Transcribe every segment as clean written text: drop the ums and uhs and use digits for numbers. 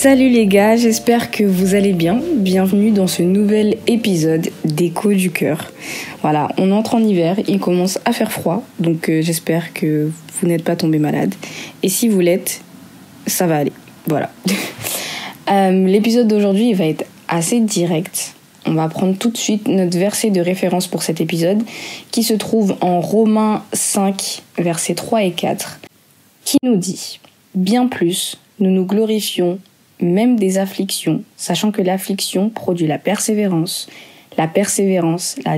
Salut les gars, j'espère que vous allez bien. Bienvenue dans ce nouvel épisode d'Écho du cœur. Voilà, on entre en hiver, il commence à faire froid, donc j'espère que vous n'êtes pas tombés malades. Et si vous l'êtes, ça va aller. Voilà. L'épisode d'aujourd'hui il va être assez direct. On va prendre tout de suite notre verset de référence pour cet épisode, qui se trouve en Romains 5, versets 3 et 4, qui nous dit « Bien plus, nous nous glorifions même des afflictions, sachant que l'affliction produit la persévérance, la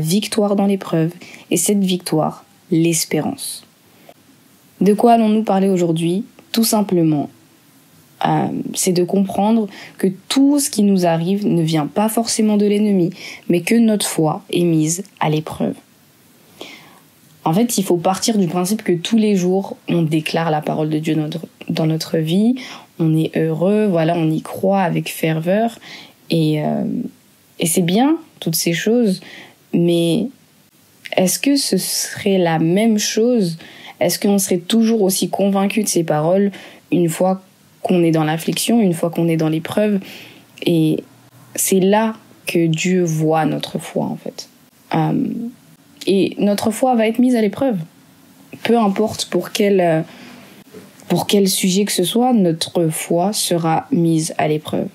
victoire dans l'épreuve, et cette victoire, l'espérance. » De quoi allons-nous parler aujourd'hui ? Tout simplement, c'est de comprendre que tout ce qui nous arrive ne vient pas forcément de l'ennemi, mais que notre foi est mise à l'épreuve. En fait, il faut partir du principe que tous les jours, on déclare la parole de Dieu dans notre vie, on est heureux, voilà, on y croit avec ferveur, et c'est bien, toutes ces choses, mais est-ce que ce serait la même chose ? Est-ce qu'on serait toujours aussi convaincu de ces paroles une fois qu'on est dans l'affliction, une fois qu'on est dans l'épreuve? Et c'est là que Dieu voit notre foi, en fait. Et notre foi va être mise à l'épreuve. Peu importe pour quel sujet que ce soit, notre foi sera mise à l'épreuve.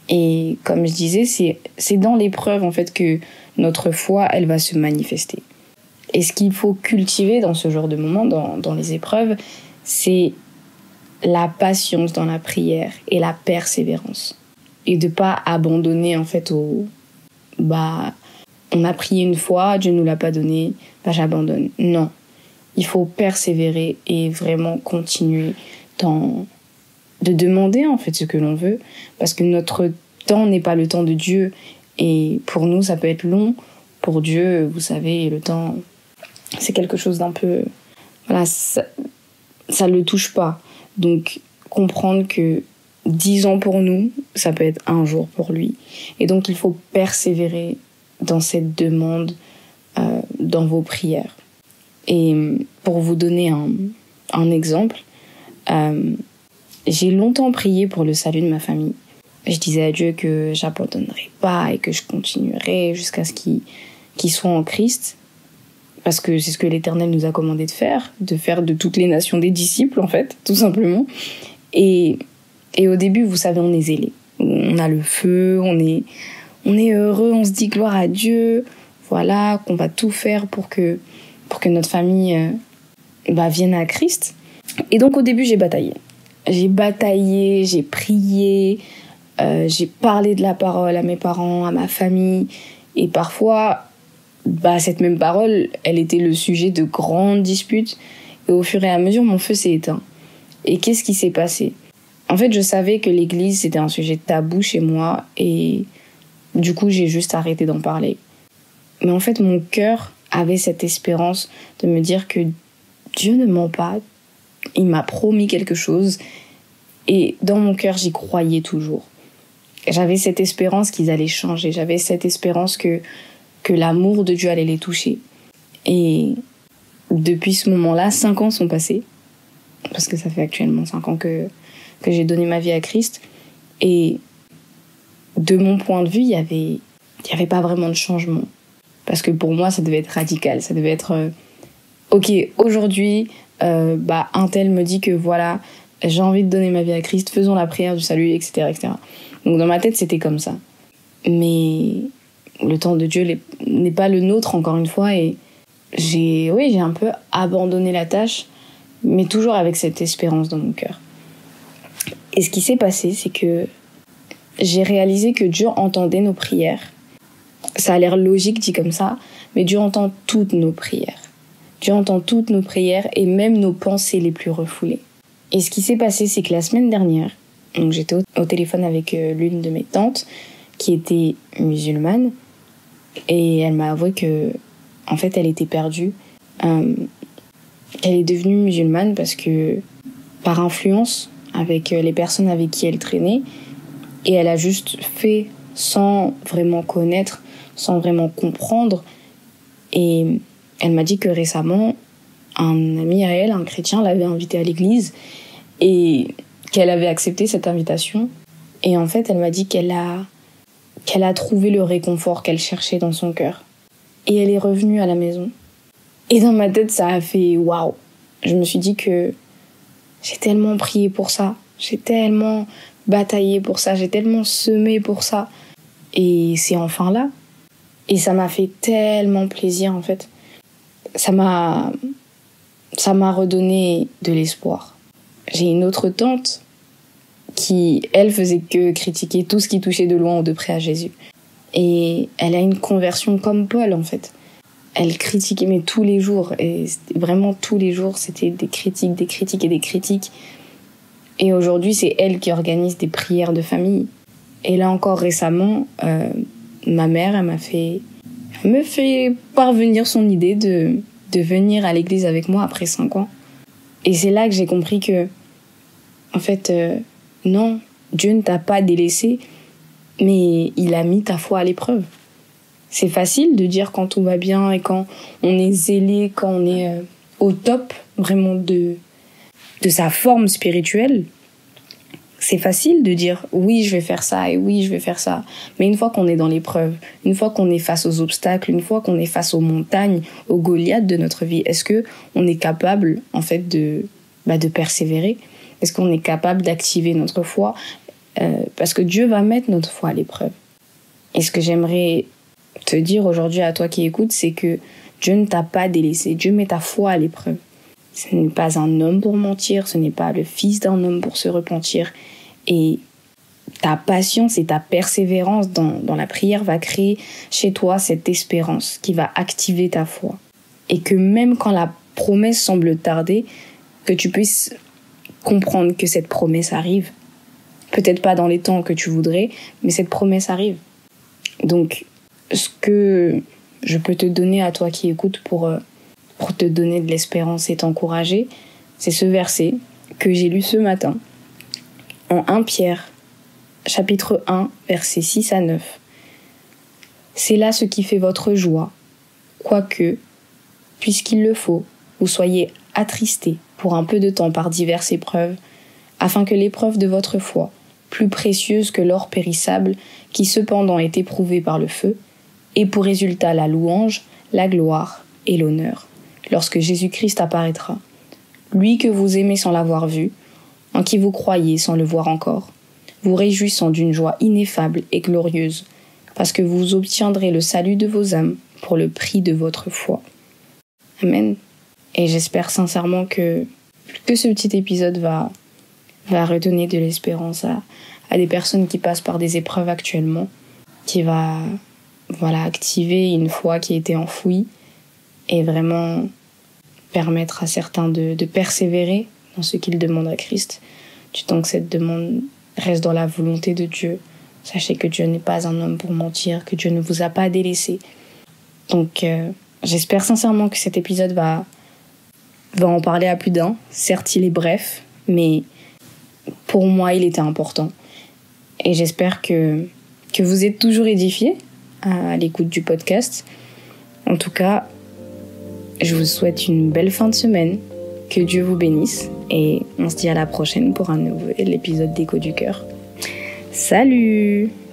Et comme je disais, c'est dans l'épreuve, en fait, que notre foi, elle va se manifester. Et ce qu'il faut cultiver dans ce genre de moment, dans les épreuves, c'est la patience dans la prière et la persévérance. Et de pas abandonner, en fait, on a prié une fois, Dieu nous l'a pas donné, j'abandonne. Non. Il faut persévérer et vraiment continuer de demander, en fait, ce que l'on veut. Parce que notre temps n'est pas le temps de Dieu. Et pour nous, ça peut être long. Pour Dieu, vous savez, le temps, c'est quelque chose d'un peu... Voilà, ça le touche pas. Donc, comprendre que 10 ans pour nous, ça peut être un jour pour lui. Et donc, il faut persévérer dans cette demande, dans vos prières. Et pour vous donner un exemple, j'ai longtemps prié pour le salut de ma famille. Je disais à Dieu que j'abandonnerais pas et que je continuerais jusqu'à ce qu'ils soient en Christ. Parce que c'est ce que l'Éternel nous a commandé de faire de toutes les nations des disciples, en fait, tout simplement. Et au début, vous savez, on est zélé. On a le feu, on est heureux, on se dit gloire à Dieu, voilà, qu'on va tout faire pour que notre famille vienne à Christ. Et donc, au début, j'ai bataillé. J'ai prié, j'ai parlé de la parole à mes parents, à ma famille, et parfois... cette même parole, elle était le sujet de grandes disputes. Et au fur et à mesure, mon feu s'est éteint. Et qu'est-ce qui s'est passé ? En fait, je savais que l'église, c'était un sujet tabou chez moi. Et du coup, j'ai juste arrêté d'en parler. Mais en fait, mon cœur avait cette espérance de me dire que Dieu ne ment pas. Il m'a promis quelque chose. Et dans mon cœur, j'y croyais toujours. J'avais cette espérance qu'ils allaient changer. J'avais cette espérance que l'amour de Dieu allait les toucher. Et depuis ce moment-là, 5 ans sont passés. Parce que ça fait actuellement 5 ans que j'ai donné ma vie à Christ. Et de mon point de vue, il y avait pas vraiment de changement. Parce que pour moi, ça devait être radical. Ça devait être... ok, aujourd'hui, un tel me dit que voilà, j'ai envie de donner ma vie à Christ, faisons la prière du salut, etc., etc. Donc dans ma tête, c'était comme ça. Mais... le temps de Dieu n'est pas le nôtre, encore une fois, et j'ai un peu abandonné la tâche, mais toujours avec cette espérance dans mon cœur. Et ce qui s'est passé, c'est que j'ai réalisé que Dieu entendait nos prières. Ça a l'air logique dit comme ça, mais Dieu entend toutes nos prières. Dieu entend toutes nos prières et même nos pensées les plus refoulées. Et ce qui s'est passé, c'est que la semaine dernière, donc j'étais au téléphone avec l'une de mes tantes, qui était musulmane, et elle m'a avoué que, en fait, elle était perdue. Elle est devenue musulmane parce que, par influence avec les personnes avec qui elle traînait, et elle a juste fait sans vraiment connaître, sans vraiment comprendre. Et elle m'a dit que récemment, un ami à elle, un chrétien, l'avait invitée à l'église et qu'elle avait accepté cette invitation Et en fait, elle m'a dit qu'elle a trouvé le réconfort qu'elle cherchait dans son cœur. Et elle est revenue à la maison. Et dans ma tête, ça a fait waouh. Je me suis dit que j'ai tellement prié pour ça. J'ai tellement bataillé pour ça. J'ai tellement semé pour ça. Et c'est enfin là. Et ça m'a fait tellement plaisir, en fait. Ça m'a redonné de l'espoir. J'ai une autre tante qui, elle, faisait que critiquer tout ce qui touchait de loin ou de près à Jésus. Et elle a une conversion comme Paul, en fait. Elle critiquait, mais tous les jours. Et vraiment, tous les jours, c'était des critiques et des critiques. Et aujourd'hui, c'est elle qui organise des prières de famille. Et là encore, récemment, ma mère, elle me fait parvenir son idée de venir à l'église avec moi après 5 ans. Et c'est là que j'ai compris que, en fait, non, Dieu ne t'a pas délaissé, mais il a mis ta foi à l'épreuve. C'est facile de dire quand tout va bien et quand on est zélé, quand on est au top vraiment de sa forme spirituelle. C'est facile de dire oui, je vais faire ça et oui, je vais faire ça. Mais une fois qu'on est dans l'épreuve, une fois qu'on est face aux obstacles, une fois qu'on est face aux montagnes, aux Goliaths de notre vie, est-ce que on est capable en fait de persévérer? Est-ce qu'on est capable d'activer notre foi? Parce que Dieu va mettre notre foi à l'épreuve. Et ce que j'aimerais te dire aujourd'hui à toi qui écoutes, c'est que Dieu ne t'a pas délaissé. Dieu met ta foi à l'épreuve. Ce n'est pas un homme pour mentir, ce n'est pas le fils d'un homme pour se repentir. Et ta patience et ta persévérance dans la prière va créer chez toi cette espérance qui va activer ta foi. Et que même quand la promesse semble tarder, que tu puisses comprendre que cette promesse arrive. Peut-être pas dans les temps que tu voudrais, mais cette promesse arrive. Donc, ce que je peux te donner à toi qui écoutes pour te donner de l'espérance et t'encourager, c'est ce verset que j'ai lu ce matin en 1 Pierre, chapitre 1, versets 6 à 9. C'est là ce qui fait votre joie, quoique, puisqu'il le faut, vous soyez attristés pour un peu de temps par diverses épreuves, afin que l'épreuve de votre foi, plus précieuse que l'or périssable, qui cependant est éprouvé par le feu, ait pour résultat la louange, la gloire et l'honneur, lorsque Jésus-Christ apparaîtra. Lui que vous aimez sans l'avoir vu, en qui vous croyez sans le voir encore, vous réjouissant d'une joie ineffable et glorieuse, parce que vous obtiendrez le salut de vos âmes pour le prix de votre foi. Amen. Et j'espère sincèrement que ce petit épisode va redonner de l'espérance à des personnes qui passent par des épreuves actuellement, qui va activer une foi qui était enfouie et vraiment permettre à certains de persévérer dans ce qu'ils demandent à Christ. Du temps que cette demande reste dans la volonté de Dieu, sachez que Dieu n'est pas un homme pour mentir, que Dieu ne vous a pas délaissé. Donc j'espère sincèrement que cet épisode va en parler à plus d'un. Certes, il est bref, mais pour moi, il était important. Et j'espère que vous êtes toujours édifiés à l'écoute du podcast. En tout cas, je vous souhaite une belle fin de semaine. Que Dieu vous bénisse. Et on se dit à la prochaine pour un nouvel épisode d'Écho du Cœur. Salut!